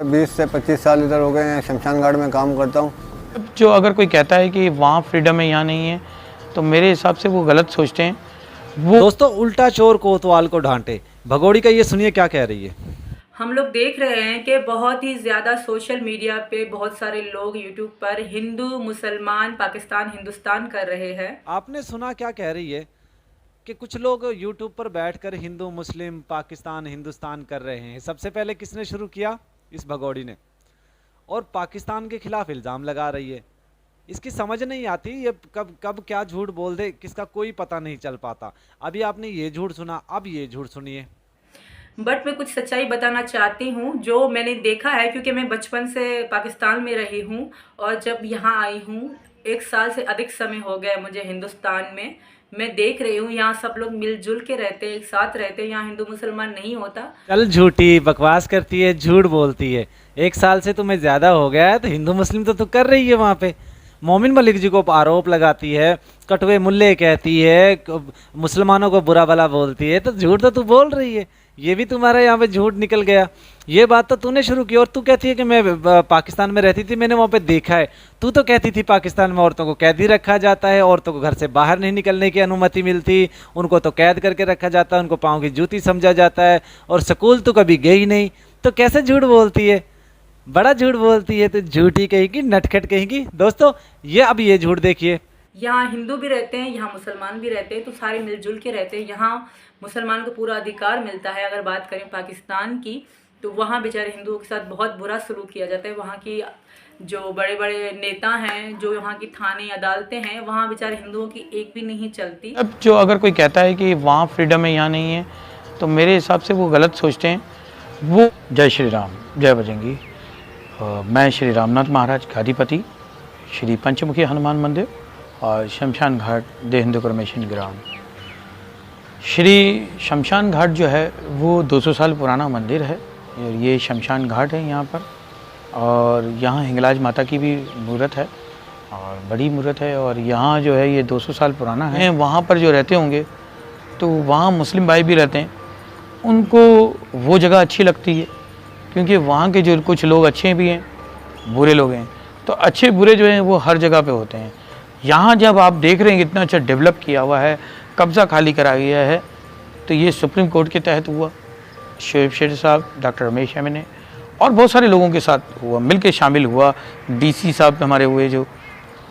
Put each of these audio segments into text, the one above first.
20 से 25 साल इधर हो गए हैं, शमशान घाट में काम करता हूँ। जो अगर कोई कहता है कि वहाँ फ्रीडम है यहाँ नहीं है, तो मेरे हिसाब से वो गलत सोचते हैं। वो दोस्तों, उल्टा चोर कोतवाल को डांटे, भगोड़ी का ये सुनिए क्या कह रही है। हम लोग देख रहे हैं कि बहुत ही ज़्यादा सोशल मीडिया पे बहुत सारे लोग यूट्यूब पर हिंदू मुसलमान पाकिस्तान हिंदुस्तान कर रहे हैं। आपने सुना क्या कह रही है कि कुछ लोग यूट्यूब पर बैठकर हिंदू मुस्लिम पाकिस्तान हिंदुस्तान कर रहे हैं। सबसे पहले किसने शुरू किया? इस भगोड़ी ने। और पाकिस्तान के खिलाफ इल्ज़ाम लगा रही है। इसकी समझ नहीं आती, ये कब कब क्या झूठ बोल दे किसका कोई पता नहीं चल पाता। अभी आपने ये झूठ सुना, अब ये झूठ सुनिए। बट मैं कुछ सच्चाई बताना चाहती हूँ जो मैंने देखा है, क्योंकि मैं बचपन से पाकिस्तान में रही हूँ और जब यहाँ आई हूँ 1 साल से अधिक समय हो गया मुझे हिंदुस्तान में। मैं देख रही हूँ यहाँ सब लोग मिलजुल के रहते हैं, एक साथ रहते हैं, यहाँ हिंदू मुसलमान नहीं होता। कल झूठी बकवास करती है, झूठ बोलती है। 1 साल से तुम्हें ज़्यादा हो गया है तो हिंदू मुस्लिम तो तू कर रही है वहाँ पे। मोमिन मलिक जी को आरोप लगाती है, कटवे मुल्ले कहती है, मुसलमानों को बुरा भला बोलती है, तो झूठ तो तू बोल रही है। ये भी तुम्हारा यहाँ पे झूठ निकल गया। ये बात तो तूने शुरू की और तू कहती है कि मैं पाकिस्तान में रहती थी, मैंने वहाँ पे देखा है। तू तो कहती थी पाकिस्तान में औरतों को कैद ही रखा जाता है, औरतों को घर से बाहर नहीं निकलने की अनुमति मिलती, उनको तो कैद करके रखा जाता है, उनको पाँव की जूती समझा जाता है, और स्कूल तो कभी गई नहीं। तो कैसे झूठ बोलती है? बड़ा झूठ बोलती है, तो झूठी कहेगी, नटखट कहेगी। दोस्तों, ये झूठ देखिए। यहाँ हिंदू भी रहते हैं, यहाँ मुसलमान भी रहते हैं, तो सारे मिलजुल के रहते हैं। यहाँ मुसलमान को पूरा अधिकार मिलता है। अगर बात करें पाकिस्तान की, तो वहाँ बेचारे हिंदुओं के साथ बहुत बुरा सलूक किया जाता है। वहाँ की जो बड़े बड़े नेता हैं, जो यहाँ की थाने अदालतें हैं, वहाँ बेचारे हिंदुओं की एक भी नहीं चलती। अब जो अगर कोई कहता है कि वहाँ फ्रीडम है यहाँ नहीं है, तो मेरे हिसाब से वो गलत सोचते हैं। वो जय श्री राम, जय बजरंगी। मैं श्री रामनाथ महाराज गादीपति, श्री पंचमुखी हनुमान मंदिर और शमशान घाट देह हिंदू क्रमेशन ग्राम। श्री शमशान घाट जो है वो 200 साल पुराना मंदिर है। ये शमशान घाट है यहाँ पर, और यहाँ हिंगलाज माता की भी मूर्त है और बड़ी मूर्त है। और यहाँ जो है ये 200 साल पुराना है। वहाँ पर जो रहते होंगे तो वहाँ मुस्लिम भाई भी रहते हैं, उनको वो जगह अच्छी लगती है, क्योंकि वहाँ के जो कुछ लोग अच्छे भी हैं, बुरे लोग हैं। तो अच्छे बुरे जो हैं वो हर जगह पे होते हैं। यहाँ जब आप देख रहे हैं कितना अच्छा डेवलप किया हुआ है, कब्ज़ा खाली करा गया है, तो ये सुप्रीम कोर्ट के तहत हुआ। शोएब शेख साहब, डॉक्टर रमेश एमएनए और बहुत सारे लोगों के साथ हुआ, मिल के शामिल हुआ। डीसी साहब हमारे हुए जो,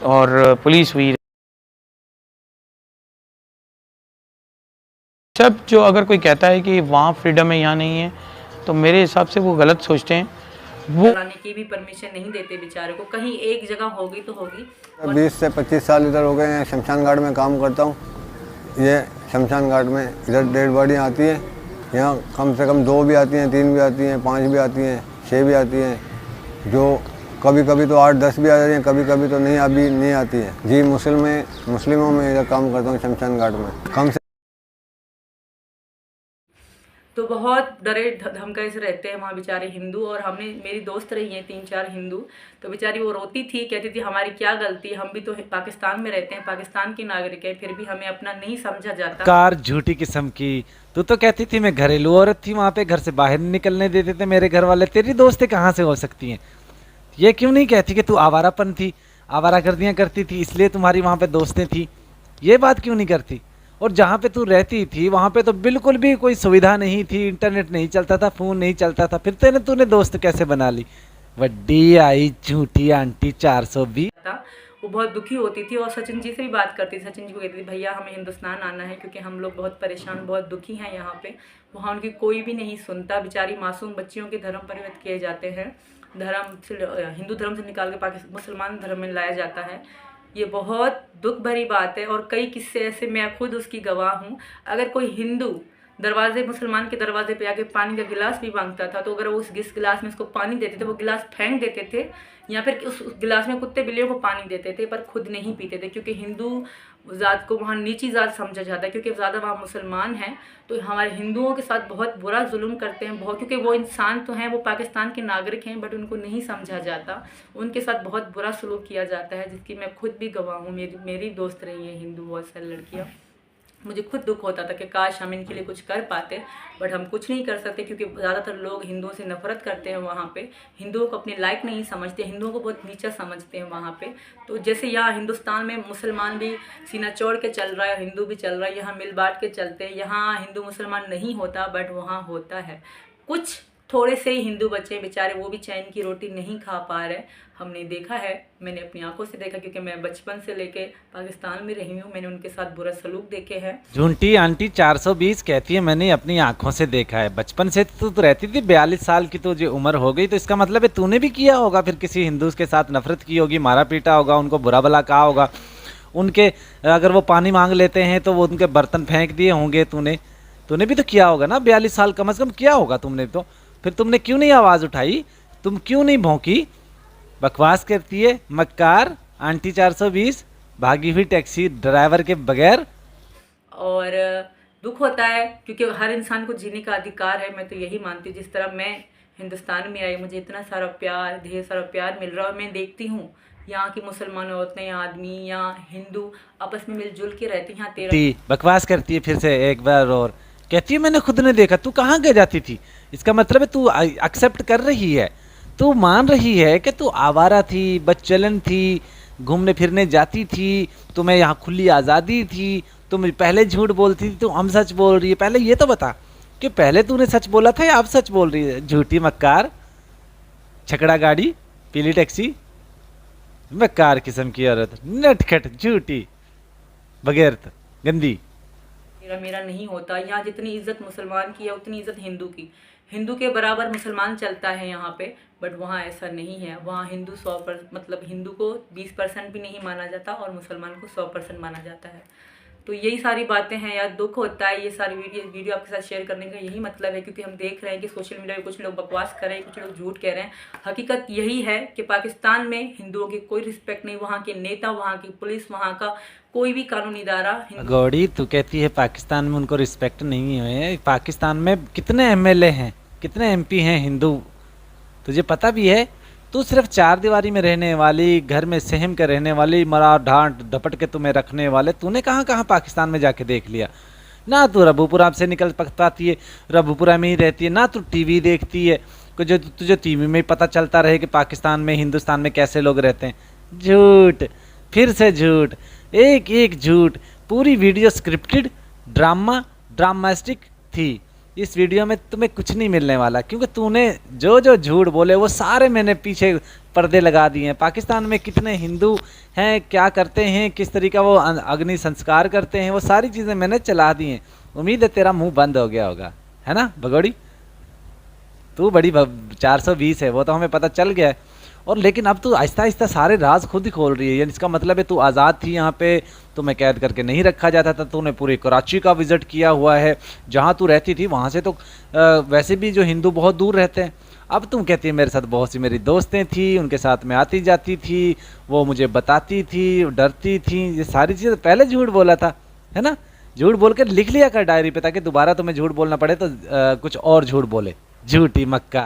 और पुलिस हुई। सब जो अगर कोई कहता है कि वहाँ फ्रीडम है यहाँ नहीं है, तो मेरे हिसाब से वो गलत सोचते हैं। वो चलाने की भी परमिशन नहीं देते बेचारे को। कहीं एक जगह होगी तो होगी। 20 से 25 साल इधर हो गए हैं, शमशान घाट में काम करता हूँ। ये शमशान घाट में इधर डेड बॉडियाँ आती हैं, यहाँ कम से कम 2 भी आती हैं, 3 भी आती हैं, 5 भी आती हैं, 6 भी आती हैं, जो कभी कभी तो 8-10 भी आ जाती हैं, कभी कभी तो नहीं अभी नहीं आती है जी। मुस्लिमों में इधर काम करता हूँ शमशान घाट में। कम से तो बहुत डरे धमके से रहते हैं वहाँ बेचारे हिंदू। और हमने, मेरी दोस्त रही हैं 3-4 हिंदू, तो बेचारी वो रोती थी, कहती थी हमारी क्या गलती, हम भी तो पाकिस्तान में रहते हैं, पाकिस्तान की नागरिक है, फिर भी हमें अपना नहीं समझा जाता। कार झूठी किस्म की। तू तो कहती थी मैं घरेलू औरत थी, वहाँ पे घर से बाहर नहीं निकलने देते थे मेरे घर वाले। तेरी दोस्तें कहाँ से हो सकती हैं? ये क्यों नहीं कहती कि तू आवारापन थी, आवारागर्दियाँ करती थी, इसलिए तुम्हारी वहाँ पे दोस्तें थी? ये बात क्यों नहीं करती? और जहाँ पे तू रहती थी वहाँ पे तो बिल्कुल भी कोई सुविधा नहीं थी, इंटरनेट नहीं चलता था, फ़ोन नहीं चलता था, फिर तूने दोस्त कैसे बना ली? वड्डी आई झूठी आंटी 420। वो बहुत दुखी होती थी और सचिन जी से भी बात करती थी। सचिन जी को कहती थी भैया हमें हिंदुस्तान आना है, क्योंकि हम लोग बहुत परेशान, बहुत दुखी हैं यहाँ पे। वहाँ उनकी कोई भी नहीं सुनता। बेचारी मासूम बच्चियों के धर्म परिवर्तित किए जाते हैं, धर्म से, हिंदू धर्म से निकाल के पाकिस्तान मुसलमान धर्म में लाया जाता है। ये बहुत दुख भरी बात है। और कई किस्से ऐसे, मैं खुद उसकी गवाह हूँ। अगर कोई हिंदू मुसलमान के दरवाजे पे आके पानी का गिलास भी मांगता था, तो अगर वो उस गिलास में उसको पानी देते थे, वो गिलास फेंक देते थे, या फिर उस गिलास में कुत्ते बिल्लियों को पानी देते थे, पर खुद नहीं पीते थे, क्योंकि हिंदू ज़ात को वहाँ नीची ज़ात समझा जाता है, क्योंकि ज़्यादा वहाँ मुसलमान हैं। तो हमारे हिंदुओं के साथ बहुत बुरा जुल्म करते हैं, बहुत, क्योंकि वो इंसान तो हैं, वो पाकिस्तान के नागरिक हैं, बट उनको नहीं समझा जाता, उनके साथ बहुत बुरा सलूक किया जाता है, जिसकी मैं खुद भी गवाह हूँ। मेरी दोस्त रही है हिंदू बहुत सारी लड़कियाँ। मुझे खुद दुख होता था कि काश हम इनके लिए कुछ कर पाते, बट हम कुछ नहीं कर सकते क्योंकि ज़्यादातर लोग हिंदुओं से नफरत करते हैं वहाँ पे, हिंदुओं को अपने लायक नहीं समझते, हिंदुओं को बहुत नीचा समझते हैं वहाँ पे। तो जैसे यहाँ हिंदुस्तान में मुसलमान भी सीना चौड़ के चल रहा है, हिंदू भी चल रहा है, यहाँ मिल बांट के चलते हैं। यहाँ हिंदू मुसलमान नहीं होता, बट वहाँ होता है। कुछ थोड़े से ही हिंदू बच्चे बेचारे, वो भी चैन की रोटी नहीं खा पा रहे। हमने देखा है, मैंने अपनी आंखों से देखा, क्योंकि मैं बचपन से लेके पाकिस्तान में रही हूँ, मैंने उनके साथ बुरा सलूक देखे हैं। झूठी आंटी 420 कहती है मैंने अपनी आंखों से देखा है। बचपन से तो तू रहती थी, 42 साल की तो जो उम्र हो गई, तो इसका मतलब है तूने भी किया होगा, फिर किसी हिंदू के साथ नफरत की होगी, मारा पीटा होगा, उनको बुरा भला कहा होगा, उनके अगर वो पानी मांग लेते हैं तो वो उनके बर्तन फेंक दिए होंगे। तूने भी तो किया होगा ना, 42 साल कम से कम किया होगा तुमने तो। फिर तुमने क्यों नहीं आवाज़ उठाई, तुम क्यों नहीं भौंकी? बकवास करती है मक्कार आंटी 420, भागी हुई टैक्सी ड्राइवर के बगैर। और दुख होता है क्योंकि हर इंसान को जीने का अधिकार है। मैं तो यही मानती हूँ, जिस तरह मैं हिंदुस्तान में आई, मुझे इतना सारा प्यार, ढेर सारा प्यार मिल रहा है, और मैं देखती हूँ यहाँ की मुसलमान औरतें, यहाँ आदमी, यहाँ हिंदू आपस में मिलजुल के रहते हैं। यहाँ तेरा बकवास करती है फिर से एक बार और, कहती है मैंने खुद ने देखा। तू कहाँ गए जाती थी? इसका मतलब है तू एक्सेप्ट कर रही है, तू मान रही है कि तू आवारा थी, बदचलन थी, घूमने फिरने जाती थी, तुम्हें यहाँ खुली आज़ादी थी, तुम पहले झूठ बोलती थी, तुम हम सच बोल रही है। पहले ये तो बता कि पहले तूने सच बोला था या अब सच बोल रही है? झूठी मक्कार, छकड़ा गाड़ी, पीली टैक्सी, मक्कार किस्म की औरत, नटखट, झूठी, बगैरत, गंदी। मेरा नहीं होता। यहाँ जितनी इज्जत मुसलमान की है उतनी इज्जत हिंदू की। हिंदू के बराबर मुसलमान चलता है यहाँ पे, बट वहाँ ऐसा नहीं है। वहाँ हिंदू 100% मतलब हिंदू को 20% भी नहीं माना जाता और मुसलमान को 100% माना जाता है। तो यही सारी बातें हैं यार, दुख होता है। ये सारी वीडियो आपके साथ शेयर करने का यही मतलब है, क्योंकि हम देख रहे हैं कि सोशल मीडिया पे कुछ लोग बकवास कर रहे हैं, कुछ लोग झूठ कह रहे हैं। हकीकत यही है कि पाकिस्तान में हिंदुओं की कोई रिस्पेक्ट नहीं। वहाँ के नेता, वहाँ की पुलिस, वहाँ का कोई भी कानूनी इदारा। गौड़ी तू कहती है पाकिस्तान में उनको रिस्पेक्ट नहीं है। पाकिस्तान में कितने एमएलए हैं, कितने एमपी हैं हिंदू, तुझे पता भी है? तू सिर्फ 4 दीवारी में रहने वाली, घर में सहम के रहने वाली, मरा डांट डपट के तुम्हें रखने वाले, तूने कहाँ कहाँ पाकिस्तान में जाके देख लिया ना? तू रबूपुरा से निकल पाती है, रबूपुरा में ही रहती है ना? तू टीवी देखती है, जो तुझे टीवी में ही पता चलता रहे कि पाकिस्तान में, हिंदुस्तान में कैसे लोग रहते हैं। झूठ, फिर से झूठ, एक एक झूठ। पूरी वीडियो स्क्रिप्टेड ड्रामेस्टिक थी। इस वीडियो में तुम्हें कुछ नहीं मिलने वाला, क्योंकि तूने जो जो झूठ बोले वो सारे मैंने पीछे पर्दे लगा दिए हैं। पाकिस्तान में कितने हिंदू हैं, क्या करते हैं, किस तरीका वो अग्नि संस्कार करते हैं, वो सारी चीज़ें मैंने चला दी हैं। उम्मीद है तेरा मुंह बंद हो गया होगा, है ना भगोड़ी? तू बड़ी 420 है, वो तो हमें पता चल गया है। और लेकिन अब तू आहिस्ता आहिस्ता सारे राज खुद ही खोल रही है। यानी इसका मतलब है तू आज़ाद थी यहाँ पे, तुम्हें कैद करके नहीं रखा जाता था, तूने पूरे कराची का विज़िट किया हुआ है। जहाँ तू रहती थी वहाँ से तो वैसे भी जो हिंदू बहुत दूर रहते हैं। अब तुम कहती है मेरे साथ बहुत सी मेरी दोस्तें थी, उनके साथ मैं आती जाती थी, वो मुझे बताती थी, डरती थी। ये सारी चीज़ें पहले झूठ बोला था, है ना? झूठ बोल कर लिख लिया कर डायरी पे, ताकि दोबारा तुम्हें झूठ बोलना पड़े तो कुछ और झूठ बोले। झूठी मक्का।